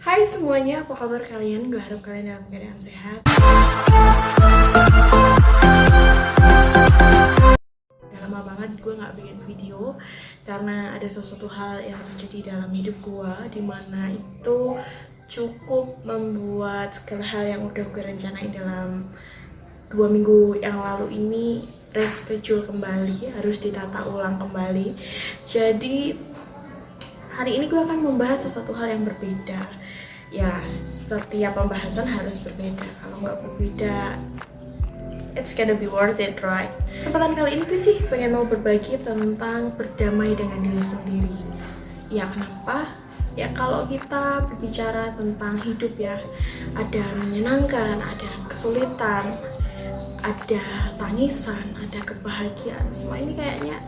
Hai semuanya, apa kabar kalian? Gue harap kalian dalam keadaan sehat. Udah lama banget gue gak bikin video karena ada sesuatu hal yang terjadi dalam hidup gue, dimana itu cukup membuat segala hal yang udah gue rencanain dalam 2 minggu yang lalu ini reschedule kembali, harus ditata ulang kembali. Jadi hari ini gue akan membahas sesuatu hal yang berbeda. Ya, setiap pembahasan harus berbeda. Kalau nggak berbeda, it's gonna be worth it, right? Kesempatan kali ini gue sih pengen mau berbagi tentang berdamai dengan diri sendiri. Ya, kenapa? Ya, kalau kita berbicara tentang hidup ya, ada menyenangkan, ada kesulitan, ada tangisan, ada kebahagiaan. Semua ini kayaknya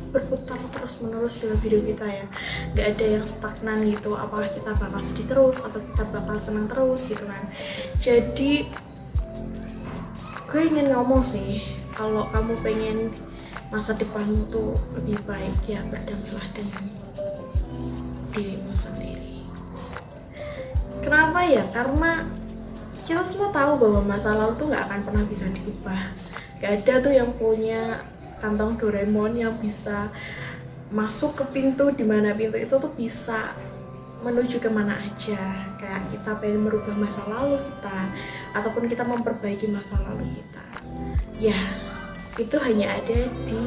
berputar terus menerus dalam hidup kita ya, gak ada yang stagnan gitu, apakah kita bakal sedih terus atau kita bakal senang terus gitu kan. Jadi gue ingin ngomong sih, kalau kamu pengen masa depanmu tuh lebih baik, ya berdamailah dengan dirimu sendiri. Kenapa ya? Karena kita semua tahu bahwa masa lalu tuh gak akan pernah bisa diubah. Gak ada tuh yang punya kantong Doraemon yang bisa masuk ke pintu, di mana pintu itu tuh bisa menuju kemana aja. Kayak kita pengen merubah masa lalu kita, ataupun kita memperbaiki masa lalu kita, ya itu hanya ada di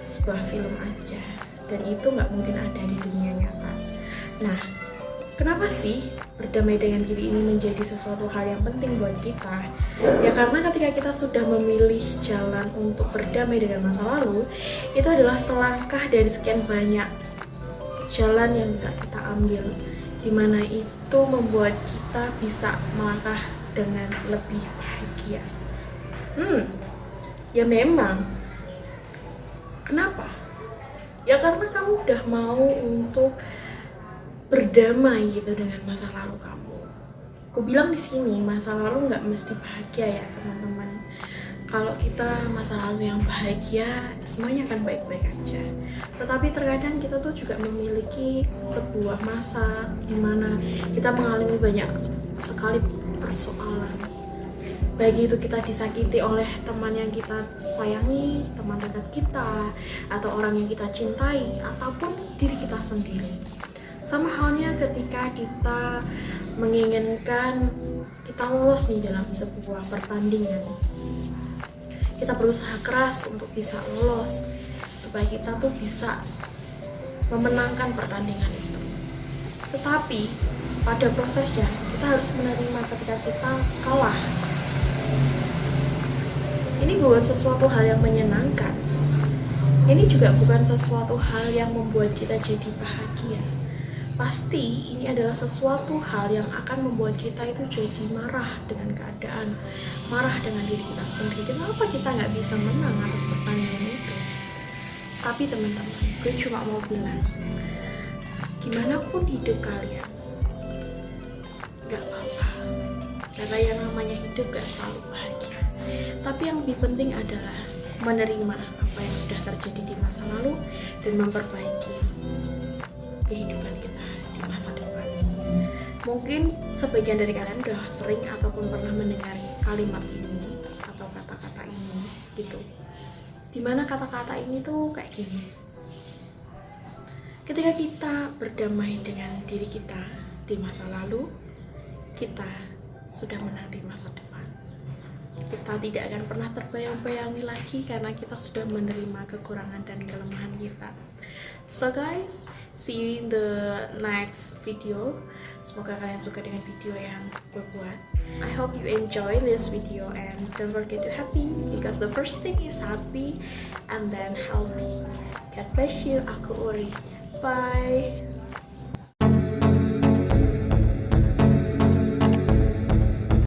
sebuah film aja, dan itu nggak mungkin ada di dunia nyata. Nah, kenapa sih berdamai dengan diri ini menjadi sesuatu hal yang penting buat kita? Ya karena ketika kita sudah memilih jalan untuk berdamai dengan masa lalu, itu adalah selangkah dari sekian banyak jalan yang bisa kita ambil, dimana itu membuat kita bisa melangkah dengan lebih bahagia. Ya memang. Kenapa? Ya karena kamu udah mau untuk berdamai gitu dengan masa lalu kamu. Aku bilang di sini masa lalu nggak mesti bahagia ya teman-teman. Kalau kita masa lalu yang bahagia, semuanya akan baik-baik aja. Tetapi terkadang kita tuh juga memiliki sebuah masa di mana kita mengalami banyak sekali persoalan. Baik itu kita disakiti oleh teman yang kita sayangi, teman dekat kita, atau orang yang kita cintai, ataupun diri kita sendiri. Sama halnya ketika kita menginginkan kita lolos nih dalam sebuah pertandingan. Kita berusaha keras untuk bisa lolos supaya kita tuh bisa memenangkan pertandingan itu. Tetapi pada prosesnya kita harus menerima ketika kita kalah. Ini bukan sesuatu hal yang menyenangkan. Ini juga bukan sesuatu hal yang membuat kita jadi bahagia. Pasti ini adalah sesuatu hal yang akan membuat kita itu jadi marah dengan keadaan, marah dengan diri kita sendiri. Kenapa kita nggak bisa menang atas pertandingan itu? Tapi teman-teman, gue cuma mau bilang, gimana pun hidup kalian, nggak apa-apa. Karena yang namanya hidup gak selalu bahagia. Tapi yang lebih penting adalah menerima apa yang sudah terjadi di masa lalu dan memperbaiki kehidupan kita di masa depan. Mungkin sebagian dari kalian udah sering ataupun pernah mendengar kalimat ini atau kata-kata ini gitu. Dimana kata-kata ini tuh kayak gini. Ketika kita berdamai dengan diri kita di masa lalu, kita sudah menang di masa depan. Kita tidak akan pernah terbayang-bayangi lagi karena kita sudah menerima kekurangan dan kelemahan kita. So guys, see you in the next video. Semoga kalian suka dengan video yang gue buat. I hope you enjoy this video and don't forget to happy, because the first thing is happy and then healthy. God bless you. Aku Uri. Bye.